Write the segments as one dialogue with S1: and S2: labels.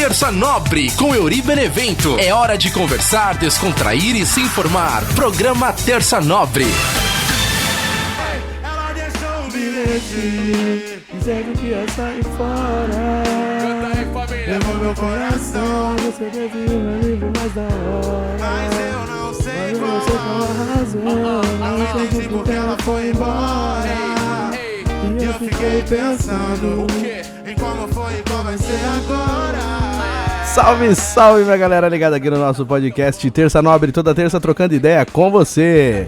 S1: Terça Nobre com Euri Benevento. É hora de conversar, descontrair e se informar. Programa Terça Nobre.
S2: Ela deixou um bilhete dizendo que ia sair fora. Levou meu coração, você teve um livro mais da hora. Mas eu não sei qual a razão. Não entendi porque ela foi embora. E eu fiquei pensando em como foi e como vai ser agora.
S3: Salve, salve, minha galera ligada aqui no nosso podcast Terça Nobre, toda terça trocando ideia com você.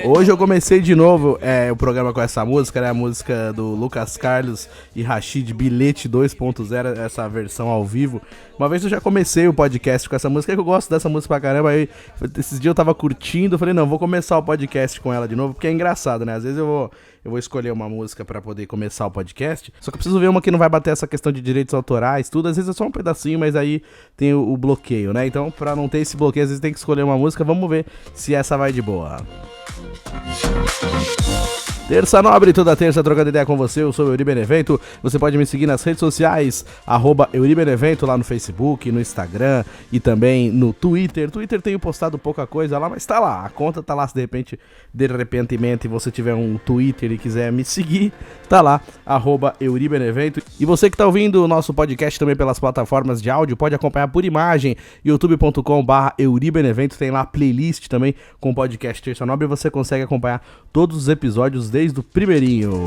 S3: Hoje eu comecei de novo o programa com essa música, né? A música do Lucas Carlos e Rashid, Bilhete 2.0, essa versão ao vivo. Uma vez eu já comecei o podcast com essa música, que eu gosto dessa música pra caramba. Aí, esses dias eu tava curtindo, eu falei, não, vou começar o podcast com ela de novo, porque é engraçado, né? Às vezes eu vou escolher uma música pra poder começar o podcast, só que eu preciso ver uma que não vai bater essa questão de direitos autorais, tudo. Às vezes é só um pedacinho, mas aí tem o bloqueio, né? Então, pra não ter esse bloqueio, às vezes tem que escolher uma música. Vamos ver se essa vai de boa. Terça Nobre, toda terça trocando ideia com você, eu sou o Euri Benevento. Você pode me seguir nas redes sociais, @Euri Benevento, lá no Facebook, no Instagram e também no Twitter. Twitter tenho postado pouca coisa lá, mas tá lá, a conta tá lá. Se de repentemente você tiver um Twitter e quiser me seguir, tá lá, @Euri Benevento. E você que tá ouvindo o nosso podcast também pelas plataformas de áudio, pode acompanhar por imagem, youtube.com/Euri Benevento, tem lá a playlist também com o podcast Terça Nobre, e você consegue acompanhar todos os episódios desde o primeirinho.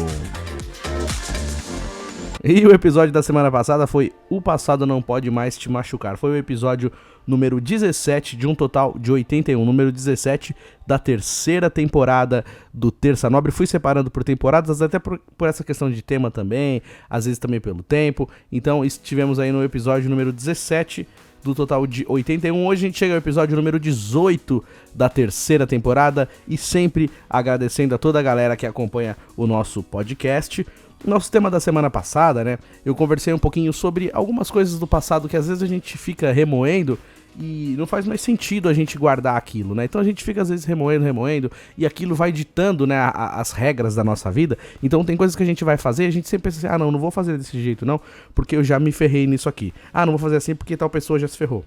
S3: E o episódio da semana passada foi O Passado Não Pode Mais Te Machucar. Foi o episódio número 17 de um total de 81. Número 17 da terceira temporada do Terça Nobre. Fui separando por temporadas, até por essa questão de tema também, às vezes também pelo tempo. Então estivemos aí no episódio número 17 do total de 81. Hoje a gente chega ao episódio número 18 da terceira temporada e sempre agradecendo a toda a galera que acompanha o nosso podcast. Nosso tema da semana passada, né? Eu conversei um pouquinho sobre algumas coisas do passado que às vezes a gente fica remoendo e não faz mais sentido a gente guardar aquilo, né? Então a gente fica às vezes remoendo e aquilo vai ditando, né, as regras da nossa vida. Então tem coisas que a gente vai fazer e a gente sempre pensa assim, não vou fazer desse jeito não, porque eu já me ferrei nisso aqui. Não vou fazer assim porque tal pessoa já se ferrou.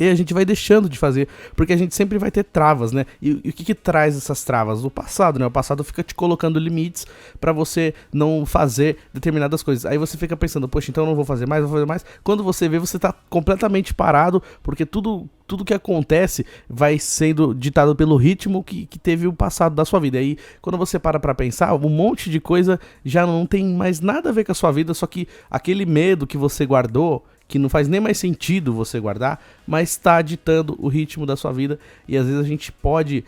S3: E a gente vai deixando de fazer, porque a gente sempre vai ter travas, né? E o que traz essas travas? O passado, né? O passado fica te colocando limites pra você não fazer determinadas coisas. Aí você fica pensando, poxa, então eu não vou fazer mais, vou fazer mais. Quando você vê, você tá completamente parado, porque tudo que acontece vai sendo ditado pelo ritmo que teve o passado da sua vida. Aí, quando você para pra pensar, um monte de coisa já não tem mais nada a ver com a sua vida, só que aquele medo que você guardou, que não faz nem mais sentido você guardar, mas está ditando o ritmo da sua vida. E às vezes a gente pode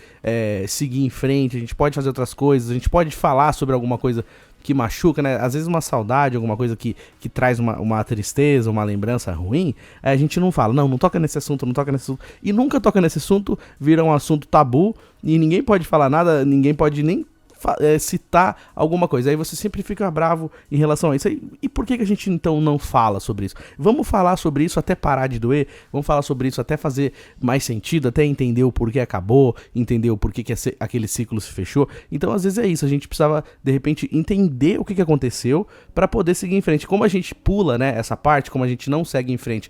S3: seguir em frente, a gente pode fazer outras coisas, a gente pode falar sobre alguma coisa que machuca, né? Às vezes uma saudade, alguma coisa que traz uma tristeza, uma lembrança ruim, a gente não fala, não toca nesse assunto, não toca nesse assunto. E nunca toca nesse assunto, vira um assunto tabu, e ninguém pode falar nada, ninguém pode nem citar alguma coisa. Aí você sempre fica bravo em relação a isso. E por que a gente então não fala sobre isso? Vamos falar sobre isso até parar de doer, vamos falar sobre isso até fazer mais sentido, até entender o porquê acabou, entender o porquê que aquele ciclo se fechou. Então às vezes é isso, a gente precisava de repente entender o que aconteceu para poder seguir em frente. Como a gente pula, né, essa parte, como a gente não segue em frente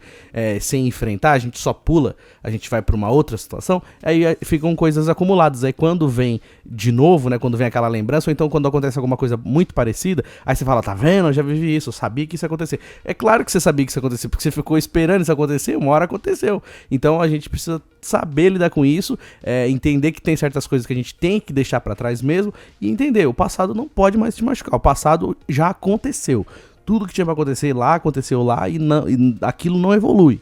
S3: sem enfrentar, a gente só pula, a gente vai para uma outra situação, aí ficam coisas acumuladas. Aí quando vem de novo, né, quando vem aquela lembrança, ou então quando acontece alguma coisa muito parecida, aí você fala, tá vendo, eu já vivi isso, eu sabia que isso ia acontecer. É claro que você sabia que isso ia acontecer, porque você ficou esperando isso acontecer, uma hora aconteceu. Então a gente precisa saber lidar com isso, entender que tem certas coisas que a gente tem que deixar pra trás mesmo, e entender, o passado não pode mais te machucar, o passado já aconteceu. Tudo que tinha pra acontecer lá, aconteceu lá, e aquilo não evolui.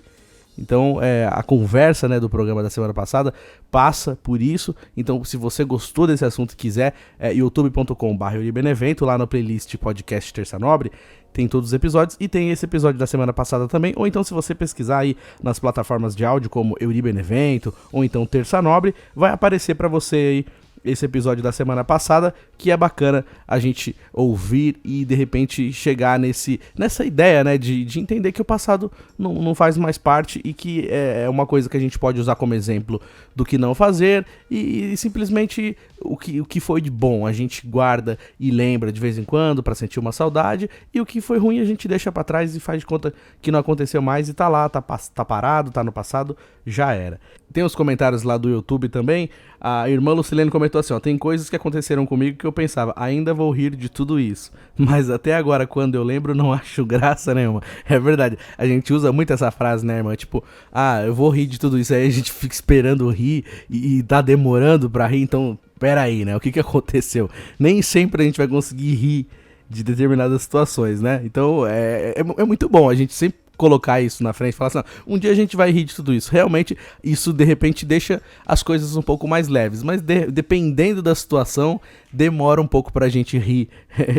S3: Então, a conversa, né, do programa da semana passada passa por isso. Então, se você gostou desse assunto e quiser, youtube.com/Euri Benevento, lá na playlist podcast Terça Nobre, tem todos os episódios e tem esse episódio da semana passada também. Ou então, se você pesquisar aí nas plataformas de áudio como Euri Benevento ou então Terça Nobre, vai aparecer pra você aí esse episódio da semana passada, que é bacana a gente ouvir e de repente chegar nessa ideia, né, de entender que o passado não faz mais parte e que é uma coisa que a gente pode usar como exemplo do que não fazer e simplesmente o que foi de bom a gente guarda e lembra de vez em quando pra sentir uma saudade, e o que foi ruim a gente deixa pra trás e faz de conta que não aconteceu mais e tá lá, tá parado, tá no passado, já era. Tem os comentários lá do YouTube também. A irmã Lucilene comentou assim, ó: tem coisas que aconteceram comigo que eu pensava, ainda vou rir de tudo isso, mas até agora quando eu lembro não acho graça nenhuma. É verdade, a gente usa muito essa frase, né, irmã? Tipo, eu vou rir de tudo isso, aí a gente fica esperando rir e tá demorando pra rir, então pera aí, né, o que aconteceu? Nem sempre a gente vai conseguir rir de determinadas situações, né? Então é muito bom a gente sempre colocar isso na frente e falar assim, um dia a gente vai rir de tudo isso. Realmente, isso de repente deixa as coisas um pouco mais leves, mas dependendo da situação, demora um pouco pra gente rir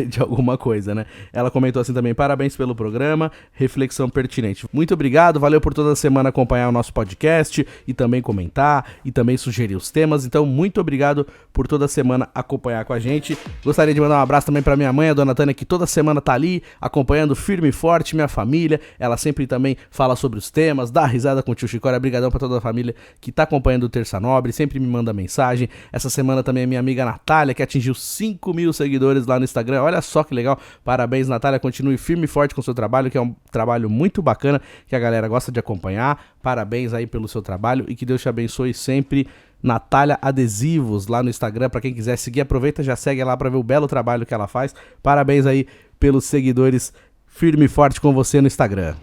S3: de alguma coisa, né? Ela comentou assim também: parabéns pelo programa, reflexão pertinente. Muito obrigado, valeu por toda semana acompanhar o nosso podcast e também comentar e também sugerir os temas. Então, muito obrigado por toda semana acompanhar com a gente. Gostaria de mandar um abraço também pra minha mãe, a dona Tânia, que toda semana tá ali acompanhando firme e forte, minha família. Ela sempre também fala sobre os temas, dá risada com o tio Chicória. Brigadão pra toda a família que tá acompanhando o Terça Nobre, sempre me manda mensagem. Essa semana também a minha amiga Natália, que atingiu 5.000 seguidores lá no Instagram. Olha só que legal, parabéns, Natália, continue firme e forte com o seu trabalho, que é um trabalho muito bacana, que a galera gosta de acompanhar. Parabéns aí pelo seu trabalho e que Deus te abençoe sempre. Natália Adesivos lá no Instagram, pra quem quiser seguir, aproveita, já segue lá pra ver o belo trabalho que ela faz. Parabéns aí pelos seguidores, firme e forte com você no Instagram.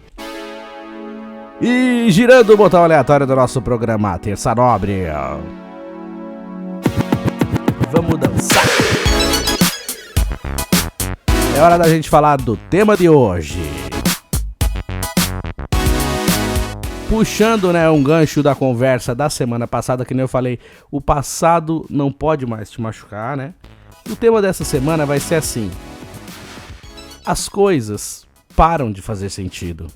S3: E girando o botão aleatório do nosso programa Terça Nobre, vamos dançar. É hora da gente falar do tema de hoje. Puxando, né, um gancho da conversa da semana passada, que nem eu falei, o passado não pode mais te machucar, né? O tema dessa semana vai ser assim: as coisas param de fazer sentido.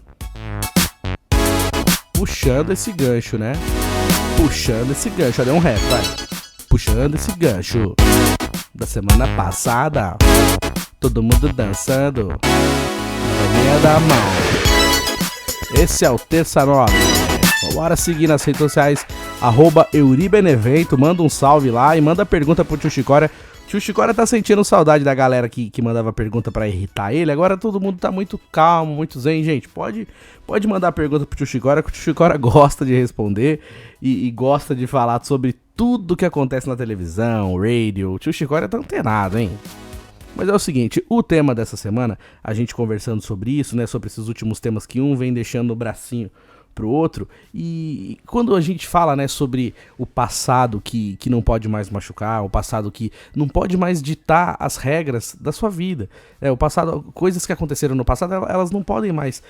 S3: Puxando esse gancho, né? Puxando esse gancho, olha um rap, vai. Puxando esse gancho da semana passada, todo mundo dançando na palminha da mão. Esse é o Terça Nobre. Bora seguir nas redes sociais, @euribenevento, manda um salve lá e manda pergunta pro tio Chicória. Tio Chicória tá sentindo saudade da galera que mandava pergunta pra irritar ele. Agora todo mundo tá muito calmo, muito zen, gente. Pode mandar pergunta pro tio Chicória, que o tio Chicória gosta de responder e gosta de falar sobre tudo que acontece na televisão, radio. O tio Chicória tá antenado, hein? Mas é o seguinte, o tema dessa semana, a gente conversando sobre isso, né, sobre esses últimos temas que um vem deixando o bracinho pro outro, e quando a gente fala, né, sobre o passado que não pode mais machucar, o passado que não pode mais ditar as regras da sua vida, o passado, coisas que aconteceram no passado, elas não podem mais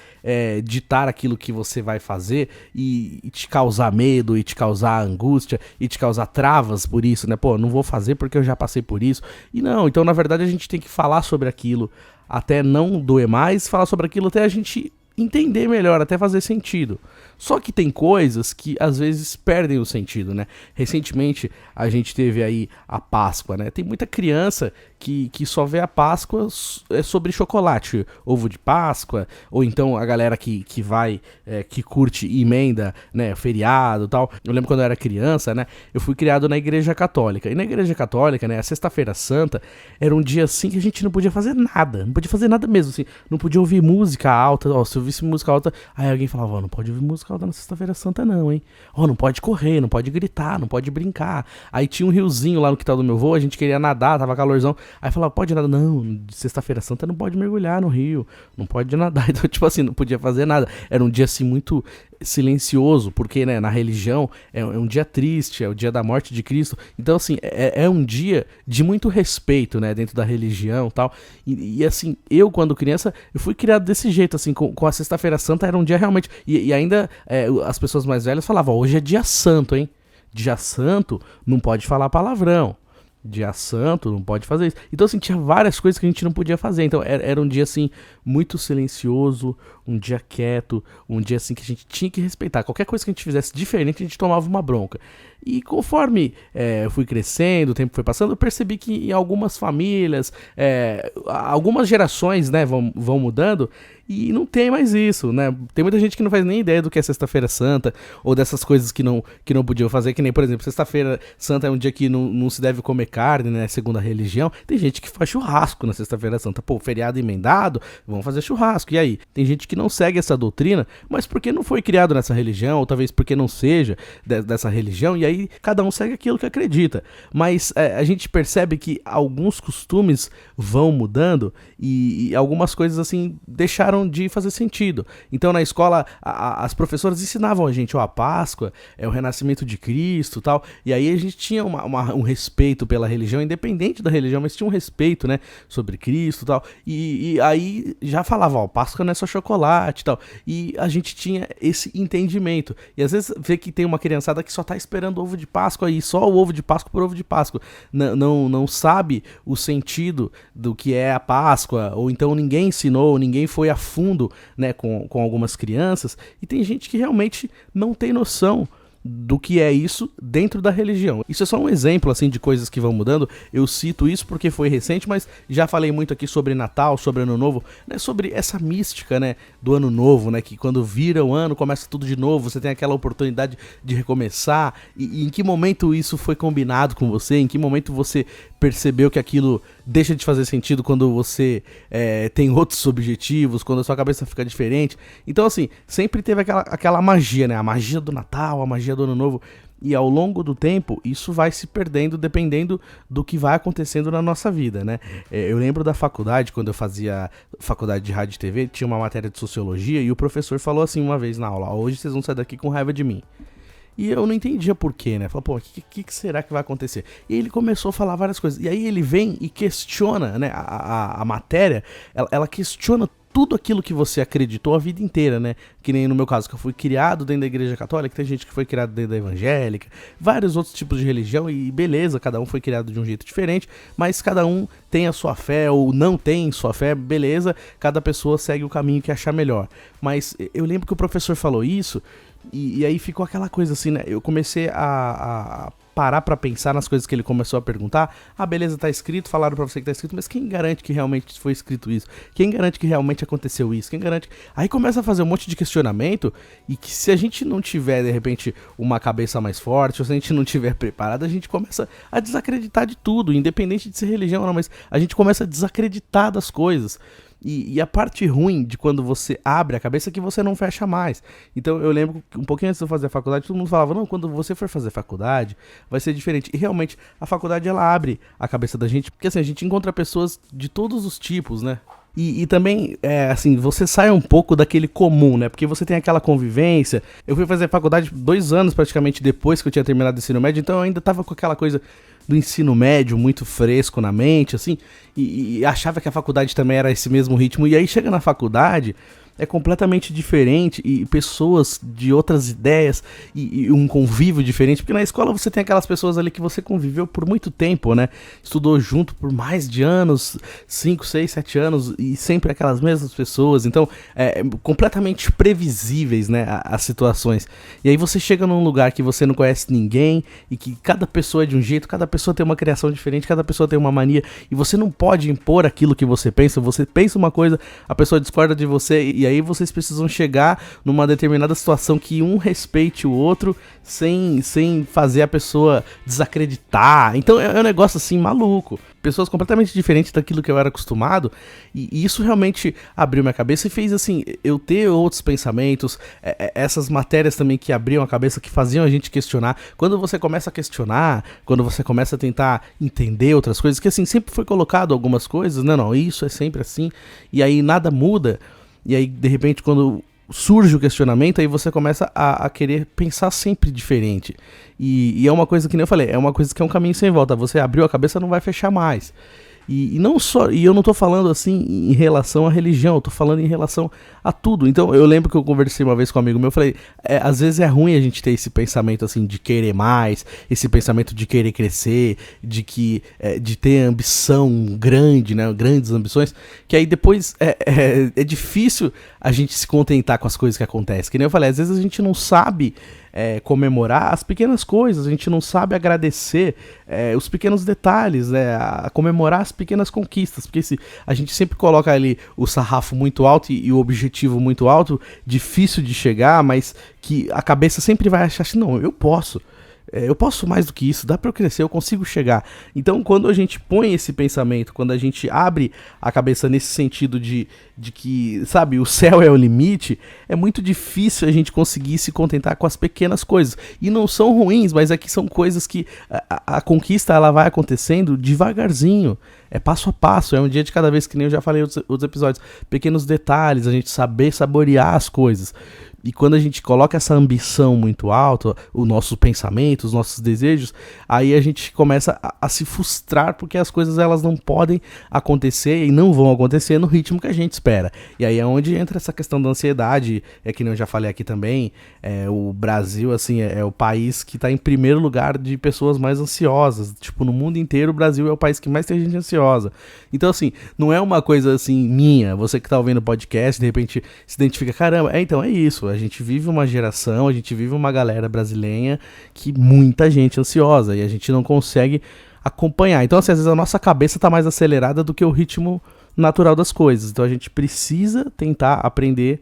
S3: ditar aquilo que você vai fazer e te causar medo, e te causar angústia, e te causar travas por isso, né, pô, não vou fazer porque eu já passei por isso, e não, então na verdade a gente tem que falar sobre aquilo até não doer mais, falar sobre aquilo até a gente entender melhor, até fazer sentido. Só que tem coisas que às vezes perdem o sentido, né? Recentemente a gente teve aí a Páscoa, né? Tem muita criança que só vê a Páscoa sobre chocolate, ovo de Páscoa, ou então a galera que vai, que curte e emenda, né, feriado e tal. Eu lembro quando eu era criança, né? Eu fui criado na Igreja Católica. E na Igreja Católica, né, a Sexta-feira Santa era um dia assim que a gente não podia fazer nada. Não podia fazer nada mesmo, assim. Não podia ouvir música alta. Ó, se eu ouvisse música alta, aí alguém falava, ó, não pode ouvir música alta na Sexta-feira Santa não, hein? Ó, não pode correr, não pode gritar, não pode brincar. Aí tinha um riozinho lá no quintal do meu avô, a gente queria nadar, tava calorzão. Aí falava, pode nadar? Não, Sexta-feira Santa não pode mergulhar no rio, não pode nadar. Então, tipo assim, não podia fazer nada. Era um dia, assim, muito silencioso, porque, né, na religião é um dia triste, é o dia da morte de Cristo. Então, assim, é um dia de muito respeito, né, dentro da religião e tal. E assim, eu, quando criança, eu fui criado desse jeito, assim, com a Sexta-feira Santa era um dia realmente... E ainda as pessoas mais velhas falavam, hoje é dia santo, hein? Dia santo não pode falar palavrão. dia santo, não pode fazer isso. Então, assim, tinha várias coisas que a gente não podia fazer. Então, era um dia, assim, muito silencioso, um dia quieto, um dia, assim, que a gente tinha que respeitar. Qualquer coisa que a gente fizesse diferente, a gente tomava uma bronca. E conforme eu fui crescendo, o tempo foi passando, eu percebi que em algumas famílias, algumas gerações, né, vão mudando e não tem mais isso, né? Tem muita gente que não faz nem ideia do que é Sexta-feira Santa ou dessas coisas que não podiam fazer, que nem, por exemplo, Sexta-feira Santa é um dia que não se deve comer carne, né, segundo a religião. Tem gente que faz churrasco na Sexta-feira Santa. Pô, feriado emendado, vamos fazer churrasco. E aí? Tem gente que não segue essa doutrina, mas porque não foi criado nessa religião, ou talvez porque não seja dessa religião, e aí cada um segue aquilo que acredita. Mas a gente percebe que alguns costumes vão mudando e algumas coisas, assim, deixaram de fazer sentido. Então, na escola, as professoras ensinavam a gente, a Páscoa é o renascimento de Cristo, tal, e aí a gente tinha um respeito pela religião, independente da religião, mas tinha um respeito, né, sobre Cristo, tal, e aí já falava, Páscoa não é só chocolate, tal, e a gente tinha esse entendimento. E às vezes vê que tem uma criançada que só tá esperando ovo de Páscoa e só o ovo de Páscoa por ovo de Páscoa, não sabe o sentido do que é a Páscoa, ou então ninguém ensinou, ninguém foi a fundo, né, com algumas crianças, e tem gente que realmente não tem noção do que é isso dentro da religião. Isso é só um exemplo, assim, de coisas que vão mudando. Eu cito isso porque foi recente, mas já falei muito aqui sobre Natal, sobre Ano Novo, né, sobre essa mística, né, do Ano Novo, né, que quando vira o ano, começa tudo de novo, você tem aquela oportunidade de recomeçar, e em que momento isso foi combinado com você, em que momento você percebeu que aquilo deixa de fazer sentido quando você tem outros objetivos, quando a sua cabeça fica diferente. Então, assim, sempre teve aquela magia, né, a magia do Natal, a magia do Ano Novo, e ao longo do tempo isso vai se perdendo dependendo do que vai acontecendo na nossa vida, né? Eu lembro da faculdade, quando eu fazia faculdade de rádio e TV, tinha uma matéria de sociologia e o professor falou assim uma vez na aula: hoje vocês vão sair daqui com raiva de mim. E eu não entendia porquê, né? Falei, pô, o que será que vai acontecer? E ele começou a falar várias coisas. E aí ele vem e questiona, né? A matéria, ela questiona tudo aquilo que você acreditou a vida inteira, né? Que nem no meu caso, que eu fui criado dentro da igreja católica, tem gente que foi criado dentro da evangélica, vários outros tipos de religião, e beleza, cada um foi criado de um jeito diferente, mas cada um tem a sua fé ou não tem sua fé, beleza, cada pessoa segue o caminho que achar melhor. Mas eu lembro que o professor falou isso, e aí ficou aquela coisa assim, né? Eu comecei a parar pra pensar nas coisas que ele começou a perguntar. Ah, beleza, tá escrito, falaram pra você que tá escrito, mas quem garante que realmente foi escrito isso? Quem garante que realmente aconteceu isso? Quem garante? Aí começa a fazer um monte de questionamento, e que se a gente não tiver, de repente, uma cabeça mais forte, ou se a gente não tiver preparado, a gente começa a desacreditar de tudo, independente de ser religião ou não, mas a gente começa a desacreditar das coisas. E a parte ruim de quando você abre a cabeça é que você não fecha mais. Então eu lembro que um pouquinho antes de eu fazer a faculdade, todo mundo falava, não, quando você for fazer faculdade, vai ser diferente. E realmente, a faculdade, ela abre a cabeça da gente, porque assim, a gente encontra pessoas de todos os tipos, né? E também, assim, você sai um pouco daquele comum, né? Porque você tem aquela convivência. Eu fui fazer faculdade 2 anos praticamente depois que eu tinha terminado o ensino médio, então eu ainda tava com aquela coisa do ensino médio muito fresco na mente, assim, e achava que a faculdade também era esse mesmo ritmo. E aí chega na faculdade, é completamente diferente, e pessoas de outras ideias, e um convívio diferente, porque na escola você tem aquelas pessoas ali que você conviveu por muito tempo, né? Estudou junto por mais de anos, 5, 6, 7 anos, e sempre aquelas mesmas pessoas, então completamente previsíveis, né, as situações. E aí você chega num lugar que você não conhece ninguém, e que cada pessoa é de um jeito, cada pessoa tem uma criação diferente, cada pessoa tem uma mania, e você não pode impor aquilo que você pensa uma coisa, a pessoa discorda de você, e aí vocês precisam chegar numa determinada situação que um respeite o outro sem fazer a pessoa desacreditar. Então é um negócio assim maluco. Pessoas completamente diferentes daquilo que eu era acostumado, e isso realmente abriu minha cabeça e fez assim, eu ter outros pensamentos, essas matérias também que abriam a cabeça, que faziam a gente questionar. Quando você começa a questionar, quando você começa a tentar entender outras coisas, que assim, sempre foi colocado algumas coisas, não, isso é sempre assim, e aí nada muda. E aí, de repente, quando surge o questionamento, aí você começa a querer pensar sempre diferente. E é uma coisa que nem eu falei, é uma coisa que é um caminho sem volta. Você abriu a cabeça, não vai fechar mais. E não só, e eu não tô falando assim em relação à religião, eu tô falando em relação a tudo. Então eu lembro que eu conversei uma vez com um amigo meu, eu falei, às vezes é ruim a gente ter esse pensamento assim de querer mais, esse pensamento de querer crescer, de ter ambição grande, né, grandes ambições, que aí depois é difícil a gente se contentar com as coisas que acontecem. Que nem eu falei, às vezes a gente não sabe comemorar as pequenas coisas, a gente não sabe agradecer os pequenos detalhes, né, a comemorar as pequenas conquistas, porque se a gente sempre coloca ali o sarrafo muito alto e o objetivo muito alto, difícil de chegar, mas que a cabeça sempre vai achar assim, não, eu posso mais do que isso, dá pra eu crescer, eu consigo chegar. Então quando a gente põe esse pensamento, quando a gente abre a cabeça nesse sentido de que, sabe, o céu é o limite, é muito difícil a gente conseguir se contentar com as pequenas coisas. E não são ruins, mas aqui são coisas que a conquista ela vai acontecendo devagarzinho, é passo a passo, é um dia de cada vez, que nem eu já falei em outros episódios. Pequenos detalhes, a gente saber saborear as coisas. E quando a gente coloca essa ambição muito alta, o nosso pensamento, os nossos desejos, aí a gente começa a se frustrar porque as coisas elas não podem acontecer e não vão acontecer no ritmo que a gente espera. E aí é onde entra essa questão da ansiedade, que nem eu já falei aqui também, o Brasil assim, é o país que está em primeiro lugar de pessoas mais ansiosas. Tipo, no mundo inteiro o Brasil é o país que mais tem gente ansiosa. Então assim, não é uma coisa assim minha, você que está ouvindo o podcast, de repente se identifica, caramba, então é isso. A gente vive uma geração, a gente vive uma galera brasileira que muita gente ansiosa e a gente não consegue acompanhar. Então, assim, às vezes a nossa cabeça tá mais acelerada do que o ritmo natural das coisas. Então a gente precisa tentar aprender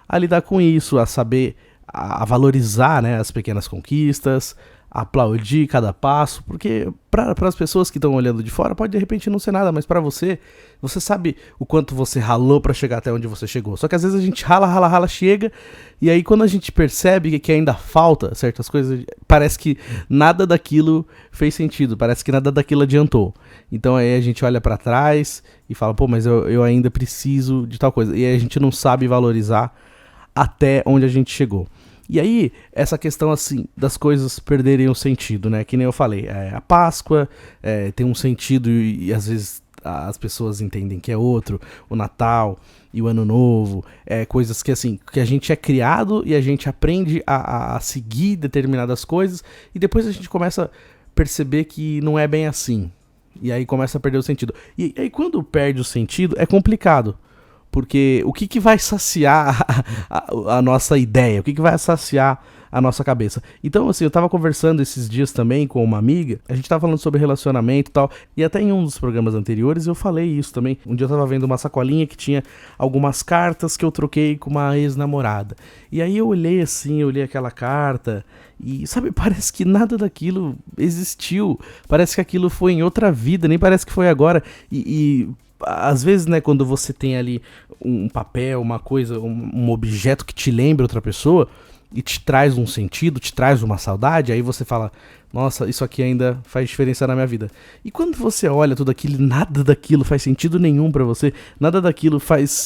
S3: a lidar com isso, a saber, a valorizar, né, as pequenas conquistas, aplaudir cada passo, porque para as pessoas que estão olhando de fora pode de repente não ser nada, mas para você sabe o quanto você ralou para chegar até onde você chegou. Só que às vezes a gente rala, chega, e aí quando a gente percebe que ainda falta certas coisas, parece que nada daquilo fez sentido, parece que nada daquilo adiantou. Então aí a gente olha para trás e fala, pô, mas eu ainda preciso de tal coisa, e aí a gente não sabe valorizar até onde a gente chegou. E aí, essa questão assim, das coisas perderem o sentido, né? Que nem eu falei, a Páscoa tem um sentido e às vezes as pessoas entendem que é outro, o Natal e o Ano Novo, coisas que assim, que a gente é criado e a gente aprende a seguir determinadas coisas e depois a gente começa a perceber que não é bem assim. E aí começa a perder o sentido. E aí quando perde o sentido, é complicado. Porque o que vai saciar a nossa ideia? O que vai saciar a nossa cabeça? Então, assim, eu tava conversando esses dias também com uma amiga, a gente tava falando sobre relacionamento e tal, e até em um dos programas anteriores eu falei isso também. Um dia eu tava vendo uma sacolinha que tinha algumas cartas que eu troquei com uma ex-namorada. E aí eu olhei assim, eu olhei aquela carta e, sabe, parece que nada daquilo existiu. Parece que aquilo foi em outra vida, nem parece que foi agora. E às vezes, né, quando você tem ali um papel, uma coisa, um objeto que te lembra outra pessoa e te traz um sentido, te traz uma saudade, aí você fala, nossa, isso aqui ainda faz diferença na minha vida. E quando você olha tudo aquilo, nada daquilo faz sentido nenhum pra você, nada daquilo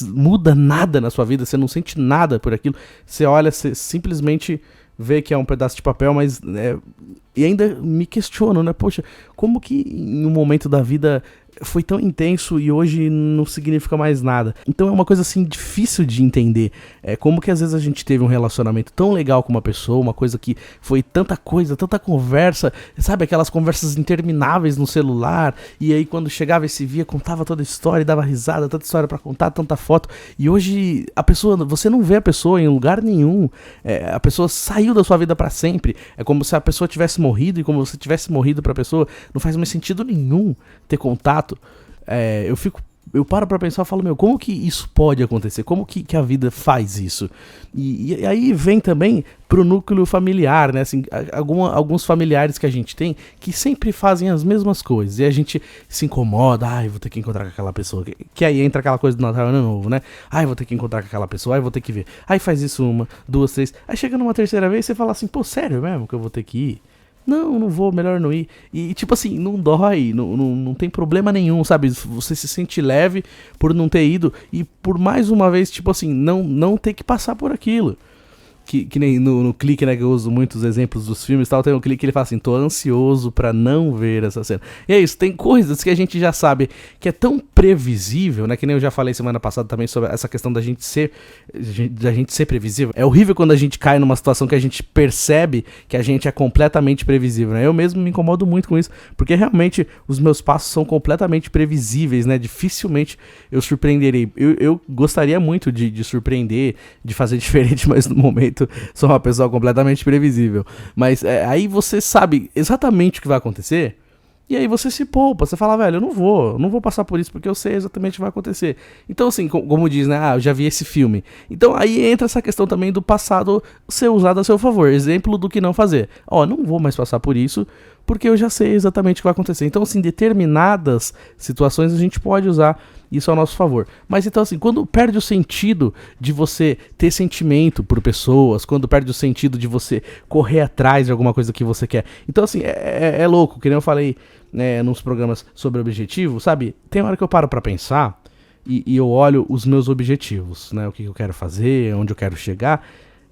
S3: muda nada na sua vida, você não sente nada por aquilo, você olha, você simplesmente vê que é um pedaço de papel, mas e ainda me questiono, né, poxa, como que em um momento da vida foi tão intenso e hoje não significa mais nada. Então é uma coisa assim difícil de entender. Como que às vezes a gente teve um relacionamento tão legal com uma pessoa, uma coisa que foi tanta coisa, tanta conversa, sabe, aquelas conversas intermináveis no celular, e aí quando chegava e se via, contava toda a história, dava risada, tanta história pra contar, tanta foto, e hoje a pessoa, você não vê a pessoa em lugar nenhum, a pessoa saiu da sua vida pra sempre, é como se a pessoa tivesse morrido, e como se tivesse morrido pra pessoa, não faz mais sentido nenhum ter contato. Eu paro pra pensar e falo, meu, como que isso pode acontecer? Como que a vida faz isso? E aí vem também pro núcleo familiar, né? Assim, alguns familiares que a gente tem que sempre fazem as mesmas coisas. E a gente se incomoda, vou ter que encontrar com aquela pessoa. Que aí entra aquela coisa do Natal e Ano Novo, né? Vou ter que encontrar com aquela pessoa, vou ter que ver. Aí faz isso 1, 2, 3. Aí chega numa terceira vez e você fala assim, pô, sério mesmo que eu vou ter que ir? Não vou, melhor não ir. E tipo assim, não dói, não tem problema nenhum, sabe? Você se sente leve por não ter ido e por mais uma vez, tipo assim, não ter que passar por aquilo. que nem no clique, né, que eu uso muitos exemplos dos filmes e tal, tem um clique que ele fala assim, tô ansioso pra não ver essa cena. E é isso, tem coisas que a gente já sabe que é tão previsível, né, que nem eu já falei semana passada também sobre essa questão da gente ser previsível. É horrível quando a gente cai numa situação que a gente percebe que a gente é completamente previsível, né? Eu mesmo me incomodo muito com isso, porque realmente os meus passos são completamente previsíveis, né? Dificilmente eu surpreenderei. Eu gostaria muito de surpreender, de fazer diferente, mas no momento sou uma pessoa completamente previsível. Mas aí você sabe exatamente o que vai acontecer, e aí você se poupa, você fala, velho, eu não vou passar por isso, porque eu sei exatamente o que vai acontecer. Então assim, como diz, né, eu já vi esse filme. Então aí entra essa questão também do passado ser usado a seu favor, exemplo do que não fazer. Não vou mais passar por isso, porque eu já sei exatamente o que vai acontecer. Então assim, determinadas situações a gente pode usar isso ao nosso favor. Mas então assim, quando perde o sentido de você ter sentimento por pessoas, quando perde o sentido de você correr atrás de alguma coisa que você quer. Então assim, é louco, que nem eu falei, né, nos programas sobre objetivo, sabe? Tem hora que eu paro pra pensar e eu olho os meus objetivos, né? O que eu quero fazer, onde eu quero chegar.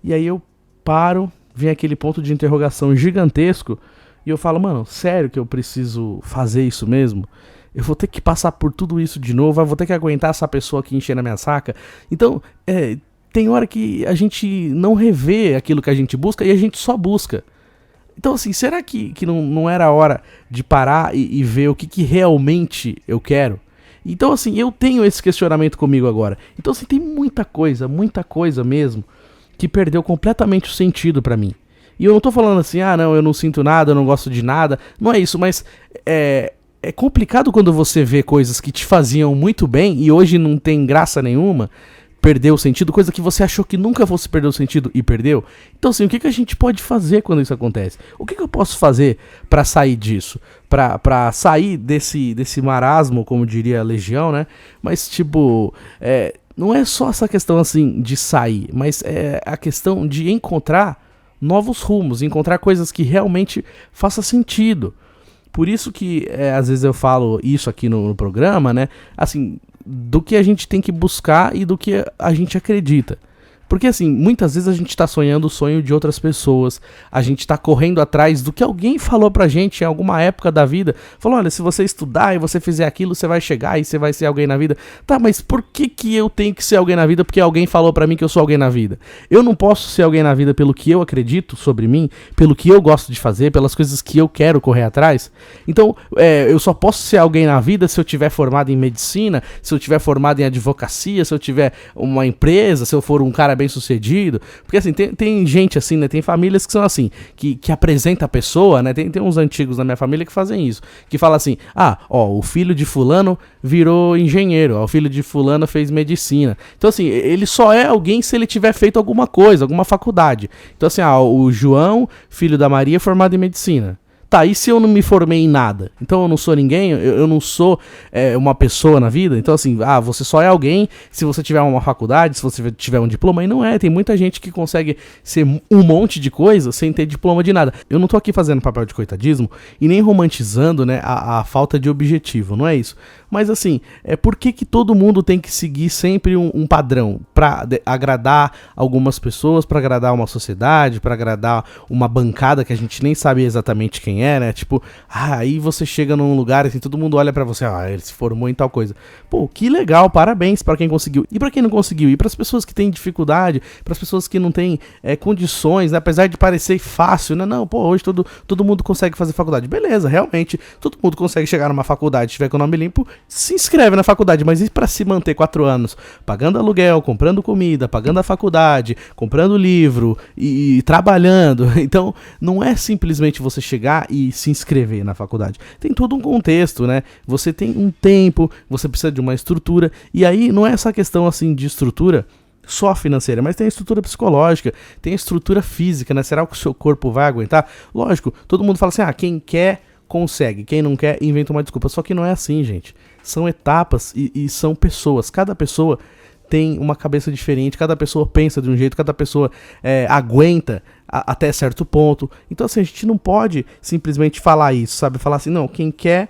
S3: E aí eu paro, vem aquele ponto de interrogação gigantesco e eu falo, mano, sério que eu preciso fazer isso mesmo? Eu vou ter que passar por tudo isso de novo, eu vou ter que aguentar essa pessoa aqui enchendo a minha saca. Então, tem hora que a gente não revê aquilo que a gente busca e a gente só busca. Então, assim, será que não era a hora de parar e ver o que realmente eu quero? Então, assim, eu tenho esse questionamento comigo agora. Então, assim, tem muita coisa mesmo, que perdeu completamente o sentido pra mim. E eu não tô falando assim, não, eu não sinto nada, eu não gosto de nada. Não é isso, mas é complicado quando você vê coisas que te faziam muito bem e hoje não tem graça nenhuma, perdeu o sentido, coisa que você achou que nunca fosse perder o sentido e perdeu. Então assim, o que a gente pode fazer quando isso acontece? O que eu posso fazer pra sair disso? Pra sair desse marasmo, como diria a Legião, né? Mas tipo, não é só essa questão assim de sair, mas é a questão de encontrar novos rumos, encontrar coisas que realmente façam sentido. Por isso que às vezes eu falo isso aqui no programa, né? Assim, do que a gente tem que buscar e do que a gente acredita. Porque assim, muitas vezes a gente tá sonhando o sonho de outras pessoas, a gente tá correndo atrás do que alguém falou pra gente em alguma época da vida. Falou, olha, se você estudar e você fizer aquilo, você vai chegar e você vai ser alguém na vida. Tá, mas por que eu tenho que ser alguém na vida? Porque alguém falou pra mim que eu sou alguém na vida. Eu não posso ser alguém na vida pelo que eu acredito sobre mim, pelo que eu gosto de fazer, pelas coisas que eu quero correr atrás. Então, eu só posso ser alguém na vida se eu tiver formado em medicina, se eu tiver formado em advocacia, se eu tiver uma empresa, se eu for um cara bem sucedido, porque assim, tem gente assim, né, tem famílias que são assim, que apresenta a pessoa, né, tem uns antigos na minha família que fazem isso, que fala assim, o filho de fulano virou engenheiro, o filho de fulano fez medicina, então assim, ele só é alguém se ele tiver feito alguma coisa, alguma faculdade, então assim, o João, filho da Maria, formado em medicina. Tá, e se eu não me formei em nada? Então eu não sou ninguém? Eu não sou uma pessoa na vida? Então assim, você só é alguém se você tiver uma faculdade, se você tiver um diploma. E não é, tem muita gente que consegue ser um monte de coisa sem ter diploma de nada. Eu não tô aqui fazendo papel de coitadismo e nem romantizando, né, a falta de objetivo, não é isso. Mas assim, por que todo mundo tem que seguir sempre um padrão pra agradar algumas pessoas, pra agradar uma sociedade, pra agradar uma bancada que a gente nem sabe exatamente quem é, né? Tipo, aí você chega num lugar e assim, todo mundo olha pra você, ele se formou em tal coisa. Pô, que legal, parabéns pra quem conseguiu. E pra quem não conseguiu? E pras pessoas que têm dificuldade, pras pessoas que não têm condições, né? Apesar de parecer fácil, né? Não, pô, hoje todo mundo consegue fazer faculdade. Beleza, realmente, todo mundo consegue chegar numa faculdade, tiver com o nome limpo, se inscreve na faculdade, mas e pra se manter 4 anos? Pagando aluguel, comprando comida, pagando a faculdade, comprando livro e trabalhando. Então, não é simplesmente você chegar e se inscrever na faculdade. Tem todo um contexto, né? Você tem um tempo, você precisa de uma estrutura, e aí não é essa questão assim de estrutura só financeira, mas tem a estrutura psicológica, tem a estrutura física, né? Será que o seu corpo vai aguentar? Lógico, todo mundo fala assim, quem quer consegue, quem não quer inventa uma desculpa. Só que não é assim, gente. São etapas e são pessoas. Cada pessoa tem uma cabeça diferente, cada pessoa pensa de um jeito, cada pessoa aguenta até certo ponto. Então assim, a gente não pode simplesmente falar isso, sabe? Falar assim, não, quem quer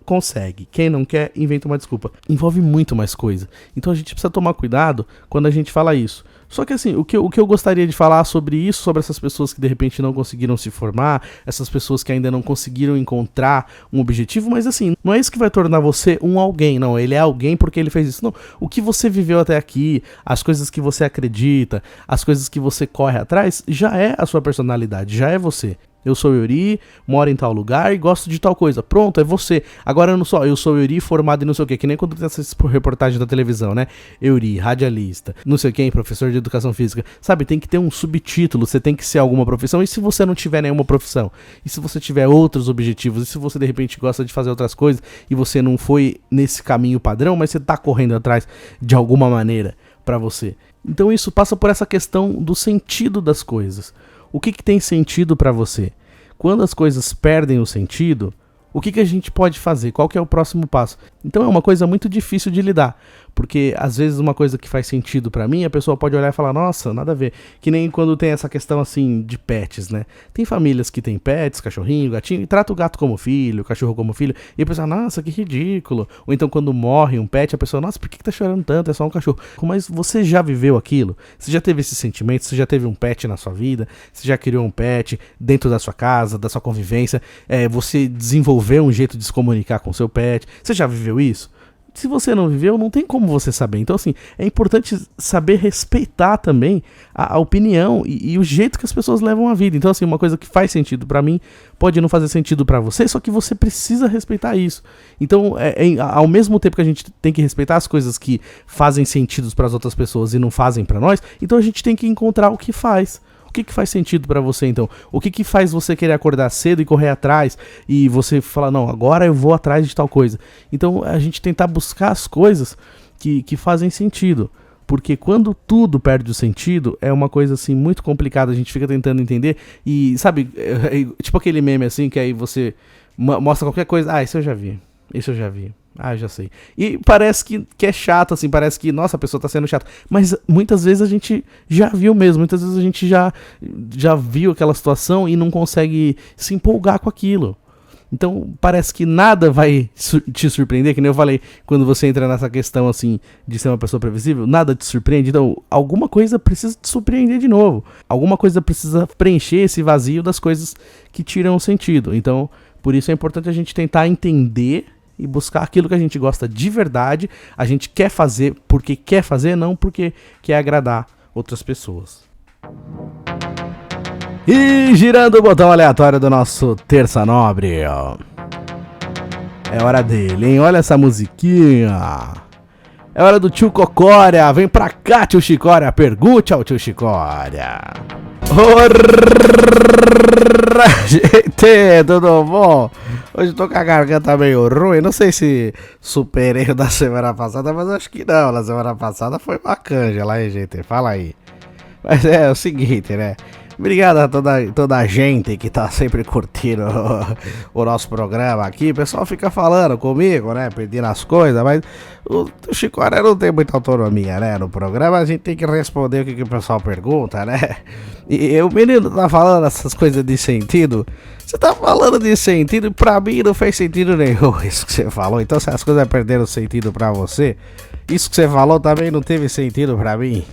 S3: consegue. Quem não quer, inventa uma desculpa. Envolve muito mais coisa. Então a gente precisa tomar cuidado quando a gente fala isso. Só que assim, o que eu gostaria de falar sobre isso, sobre essas pessoas que de repente não conseguiram se formar, essas pessoas que ainda não conseguiram encontrar um objetivo, mas assim, não é isso que vai tornar você um alguém, não. Ele é alguém porque ele fez isso. Não, o que você viveu até aqui, as coisas que você acredita, as coisas que você corre atrás, já é a sua personalidade, já é você. Eu sou Yuri, moro em tal lugar e gosto de tal coisa. Pronto, é você. Agora eu sou Yuri formado em não sei o que nem quando tem essas reportagens da televisão, né? Yuri, radialista, não sei quem, professor de educação física. Sabe, tem que ter um subtítulo, você tem que ser alguma profissão. E se você não tiver nenhuma profissão? E se você tiver outros objetivos? E se você de repente gosta de fazer outras coisas e você não foi nesse caminho padrão, mas você tá correndo atrás de alguma maneira pra você? Então isso passa por essa questão do sentido das coisas. O que tem sentido pra você? Quando as coisas perdem o sentido, o que a gente pode fazer? Qual que é o próximo passo? Então é uma coisa muito difícil de lidar, porque às vezes uma coisa que faz sentido pra mim, a pessoa pode olhar e falar, nossa, nada a ver. Que nem quando tem essa questão assim de pets, né? Tem famílias que tem pets, cachorrinho, gatinho, e trata o gato como filho, o cachorro como filho, e a pessoa, nossa, que ridículo. Ou então quando morre um pet, a pessoa, nossa, por que tá chorando tanto? É só um cachorro. Mas você já viveu aquilo? Você já teve esse sentimento? Você já teve um pet na sua vida? Você já criou um pet dentro da sua casa, da sua convivência? Você desenvolveu um jeito de se comunicar com o seu pet? Você já viveu isso? Se você não viveu, não tem como você saber. Então, assim, é importante saber respeitar também a opinião e o jeito que as pessoas levam a vida. Então, assim, uma coisa que faz sentido pra mim pode não fazer sentido pra você, só que você precisa respeitar isso. Então, ao mesmo tempo que a gente tem que respeitar as coisas que fazem sentido pras outras pessoas e não fazem pra nós, então a gente tem que encontrar o que faz. O que faz sentido pra você, então? O que faz você querer acordar cedo e correr atrás e você falar, não, agora eu vou atrás de tal coisa? Então, a gente tentar buscar as coisas que fazem sentido. Porque quando tudo perde o sentido, é uma coisa, assim, muito complicada. A gente fica tentando entender e, sabe, tipo aquele meme, assim, que aí você mostra qualquer coisa. Ah, isso eu já vi. Isso eu já vi. Ah, já sei. E parece que é chato, assim, parece que, nossa, a pessoa tá sendo chata. Mas muitas vezes a gente já viu mesmo, muitas vezes a gente já viu aquela situação e não consegue se empolgar com aquilo. Então parece que nada vai te surpreender, que nem eu falei, quando você entra nessa questão, assim, de ser uma pessoa previsível, nada te surpreende. Então alguma coisa precisa te surpreender de novo. Alguma coisa precisa preencher esse vazio das coisas que tiram o sentido. Então, por isso é importante a gente tentar entender e buscar aquilo que a gente gosta de verdade, a gente quer fazer porque quer fazer, não porque quer agradar outras pessoas. E girando o botão aleatório do nosso Terça Nobre, ó. É hora dele, hein? Olha essa musiquinha. É hora do tio Cocória. Vem pra cá, tio Chicória. Pergunte ao tio Chicória. Gente, tudo bom? Hoje tô com a garganta meio ruim. Não sei se superei o da semana passada, mas acho que não. Na semana passada foi bacana lá, hein, gente? Fala aí. Mas é o seguinte, né? Obrigado a toda a gente que tá sempre curtindo o nosso programa aqui. O pessoal fica falando comigo, né? Pedindo as coisas, mas o Chicória não tem muita autonomia, né? No programa a gente tem que responder o que o pessoal pergunta, né? E o menino tá falando essas coisas de sentido. Você tá falando de sentido e pra mim não fez sentido nenhum isso que você falou. Então se as coisas perderam sentido pra você, isso que você falou também não teve sentido pra mim.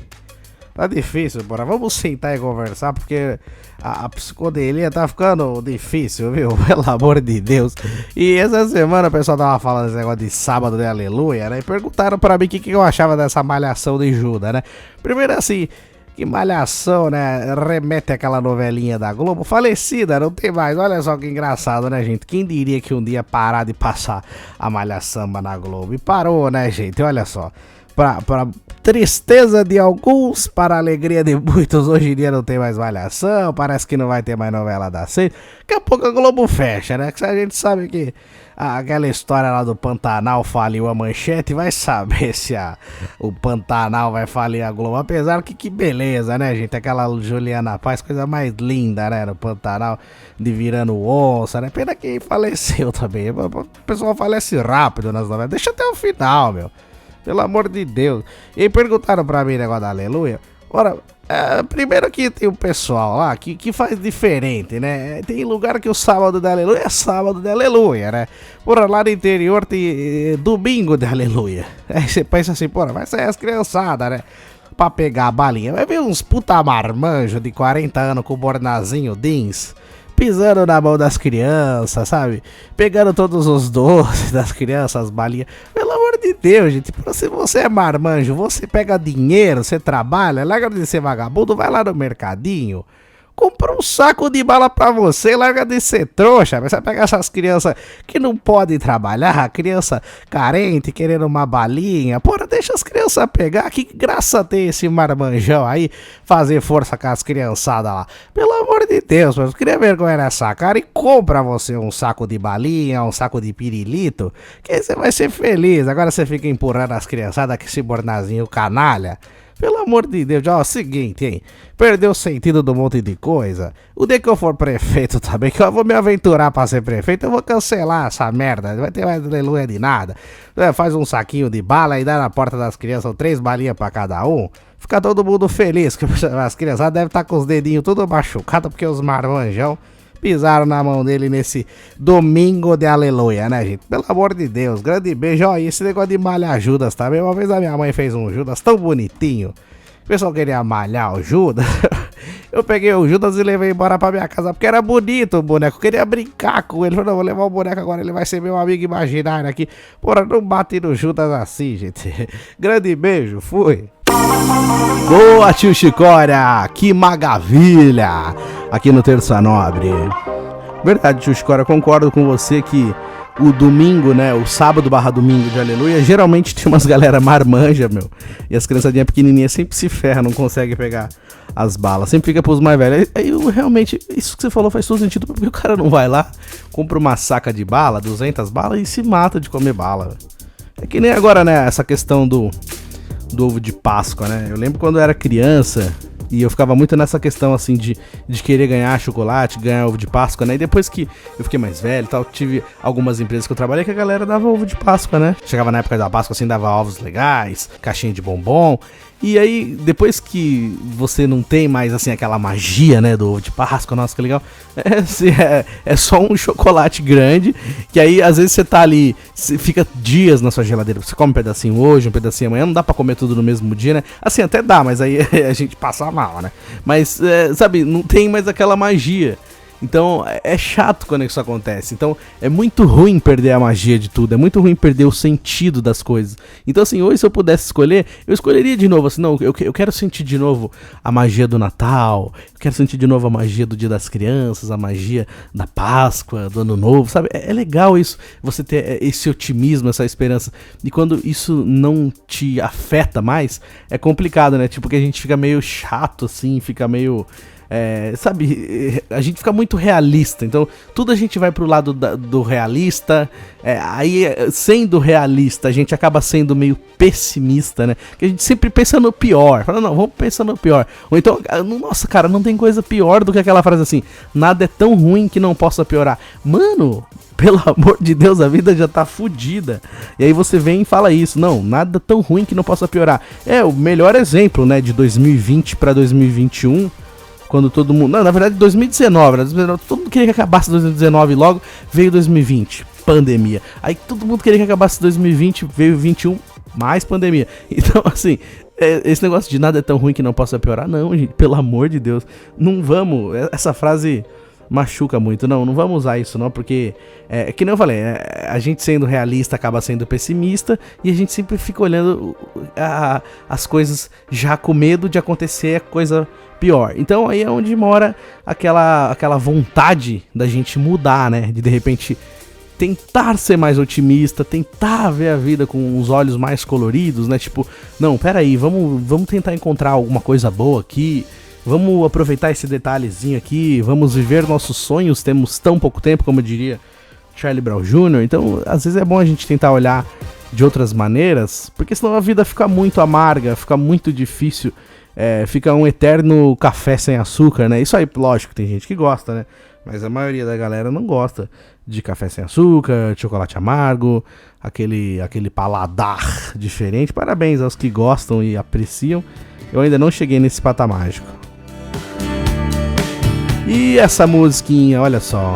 S3: Tá difícil, bora. Vamos sentar e conversar, porque a psicodelia tá ficando difícil, viu? Pelo amor de Deus. E essa semana o pessoal tava falando esse negócio de sábado de aleluia, né? E perguntaram pra mim o que eu achava dessa malhação de Judas, né? Primeiro assim, que malhação, né? Remete àquela novelinha da Globo, falecida, não tem mais. Olha só que engraçado, né, gente? Quem diria que um dia parar de passar a malhação na Globo? E parou, né, gente? Olha só. Pra tristeza de alguns, para alegria de muitos, hoje em dia não tem mais malhação, parece que não vai ter mais novela da Seis. Daqui a pouco a Globo fecha, né? Que a gente sabe que aquela história lá do Pantanal faliu a Manchete, vai saber se o Pantanal vai falir a Globo. Apesar que beleza, né, gente? Aquela Juliana Paz, coisa mais linda, né? No Pantanal, de virando onça, né? Pena que faleceu também. O pessoal falece rápido nas novelas. Deixa até o final, meu. Pelo amor de Deus. E perguntaram pra mim o negócio da aleluia. Ora, Primeiro que tem o pessoal lá que faz diferente, né? Tem lugar que o sábado da aleluia é sábado da aleluia, né? Porra, lá no interior tem domingo de aleluia. Aí você pensa assim, porra, vai sair as criançadas, né? Pra pegar a balinha. Vai ver uns puta marmanjo de 40 anos com o bornazinho jeans, pisando na mão das crianças, sabe? Pegando todos os doces das crianças, as balinhas. Pelo amor de Deus, gente. Se você é marmanjo, você pega dinheiro, você trabalha, larga de ser vagabundo, vai lá no mercadinho, compra um saco de bala pra você, larga de ser trouxa. Você vai pegar essas crianças que não podem trabalhar, criança carente, querendo uma balinha. Porra, deixa as crianças pegar. Que graça tem esse marmanjão aí fazer força com as criançadas lá? Pelo amor de Deus, mas cria vergonha nessa cara e compra você um saco de balinha, um saco de pirilito, que aí você vai ser feliz. Agora você fica empurrando as criançadas com esse bornazinho canalha. Pelo amor de Deus, ó, seguinte, hein? Perdeu o sentido de um monte de coisa. O dia que eu for prefeito também, que eu vou me aventurar pra ser prefeito, eu vou cancelar essa merda. Não vai ter mais aleluia de nada. Faz um saquinho de bala e dá na porta das crianças 3 balinhas pra cada um. Fica todo mundo feliz, que as crianças devem estar com os dedinhos tudo machucados, porque os marmanjão pisaram na mão dele nesse domingo de aleluia, né, gente? Pelo amor de Deus, grande beijo. Ó, e esse negócio de malhar Judas também. Uma vez a minha mãe fez um Judas tão bonitinho. O pessoal queria malhar o Judas. Eu peguei o Judas e levei embora pra minha casa, porque era bonito o boneco. Eu queria brincar com ele. Falei, não, vou levar o boneco agora, ele vai ser meu amigo imaginário aqui. Porra, não bate no Judas assim, gente. Grande beijo, fui. Boa, tio Chicória, que maravilha, aqui no Terça Nobre. Verdade, tio Chicória, concordo com você que o domingo, né, o sábado / domingo de aleluia, geralmente tem umas galera marmanja, meu, e as criançadinhas pequenininhas sempre se ferram, não conseguem pegar as balas, sempre fica pros mais velhos. Aí realmente, isso que você falou faz todo sentido, porque o cara não vai lá, compra uma saca de bala, 200 balas e se mata de comer bala. É que nem agora, né, essa questão do ovo de Páscoa, né? Eu lembro quando eu era criança e eu ficava muito nessa questão, assim, de querer ganhar chocolate, ganhar ovo de Páscoa, né? E depois que eu fiquei mais velho e tal, tive algumas empresas que eu trabalhei que a galera dava ovo de Páscoa, né? Chegava na época da Páscoa, assim, dava ovos legais, caixinha de bombom. E aí, depois que você não tem mais, assim, aquela magia, né, do ovo de Páscoa, nossa, que legal, é só um chocolate grande, que aí, às vezes, você tá ali, você fica dias na sua geladeira, você come um pedacinho hoje, um pedacinho amanhã, não dá pra comer tudo no mesmo dia, né, assim, até dá, mas aí a gente passa mal, né, mas, sabe, não tem mais aquela magia. Então é chato quando isso acontece. Então é muito ruim perder a magia de tudo. É muito ruim perder o sentido das coisas. Então assim, hoje se eu pudesse escolher, eu escolheria de novo assim, não, eu quero sentir de novo a magia do Natal. Eu quero sentir de novo a magia do Dia das Crianças, a magia da Páscoa, do Ano Novo, sabe? É legal isso, você ter esse otimismo, essa esperança. E quando isso não te afeta mais, é complicado, né? Tipo, que a gente fica meio chato assim, fica meio... sabe, a gente fica muito realista, então tudo a gente vai pro lado do realista, aí sendo realista a gente acaba sendo meio pessimista, né, que a gente sempre pensa no pior, fala, não, vamos pensar no pior, ou então, nossa cara, não tem coisa pior do que aquela frase assim, nada é tão ruim que não possa piorar, mano, pelo amor de Deus, a vida já tá fodida. E aí você vem e fala isso, não, nada tão ruim que não possa piorar. É o melhor exemplo, né, de 2020 pra 2021, quando todo mundo... Não, na verdade, 2019, todo mundo queria que acabasse 2019 e logo veio 2020, pandemia. Aí todo mundo queria que acabasse 2020, veio 2021, mais pandemia. Então, assim, esse negócio de nada é tão ruim que não possa piorar, não, gente, pelo amor de Deus. Não vamos... Essa frase machuca muito, não vamos usar isso não, porque que nem eu falei, a gente sendo realista acaba sendo pessimista e a gente sempre fica olhando as coisas já com medo de acontecer coisa pior. Então aí é onde mora aquela vontade da gente mudar, né, de repente tentar ser mais otimista, tentar ver a vida com os olhos mais coloridos, né, tipo, não, peraí, vamos tentar encontrar alguma coisa boa aqui. Vamos aproveitar esse detalhezinho aqui, vamos viver nossos sonhos, temos tão pouco tempo, como diria Charlie Brown Jr. Então, às vezes é bom a gente tentar olhar de outras maneiras, porque senão a vida fica muito amarga, fica muito difícil, fica um eterno café sem açúcar, né? Isso aí, lógico, tem gente que gosta, né? Mas a maioria da galera não gosta de café sem açúcar, de chocolate amargo, aquele paladar diferente. Parabéns aos que gostam e apreciam. Eu ainda não cheguei nesse patamar mágico. E essa musiquinha, olha só.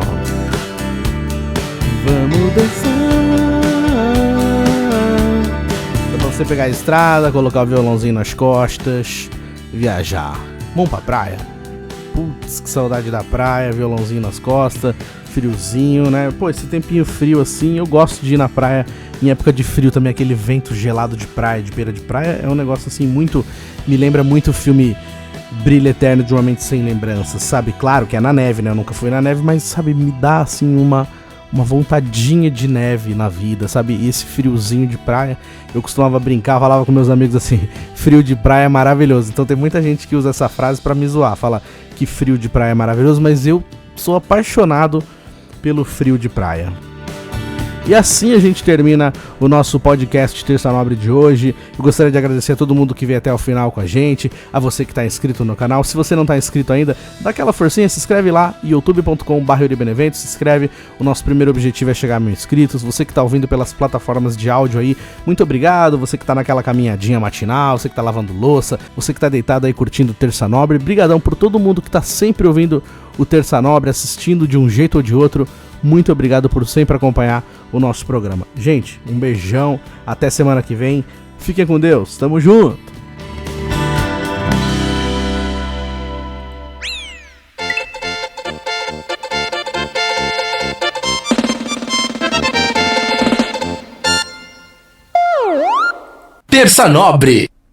S3: Vamos dançar. É pra você pegar a estrada, colocar o violãozinho nas costas, viajar. Vamos pra praia? Putz, que saudade da praia, violãozinho nas costas, friozinho, né? Pô, esse tempinho frio assim, eu gosto de ir na praia em época de frio também, aquele vento gelado de praia, de beira de praia, é um negócio assim muito... Me lembra muito o filme Brilho Eterno de Uma Mente Sem Lembranças, sabe? Claro que é na neve, né? Eu nunca fui na neve, mas, sabe, me dá assim uma vontadinha de neve na vida, sabe? E esse friozinho de praia, eu costumava brincar, falava com meus amigos assim, frio de praia é maravilhoso. Então tem muita gente que usa essa frase pra me zoar, fala que frio de praia é maravilhoso, mas eu sou apaixonado pelo frio de praia. E assim a gente termina o nosso podcast Terça Nobre de hoje. Eu gostaria de agradecer a todo mundo que veio até o final com a gente, a você que está inscrito no canal. Se você não está inscrito ainda, dá aquela forcinha, se inscreve lá, youtube.com/euribenevento, se inscreve. O nosso primeiro objetivo é chegar a 1000 inscritos. Você que está ouvindo pelas plataformas de áudio aí, muito obrigado. Você que está naquela caminhadinha matinal, você que está lavando louça, você que está deitado aí curtindo Terça Nobre. Brigadão por todo mundo que está sempre ouvindo o Terça Nobre, assistindo de um jeito ou de outro. Muito obrigado por sempre acompanhar o nosso programa. Gente, um beijão, até semana que vem. Fiquem com Deus, tamo junto!
S1: Terça Nobre.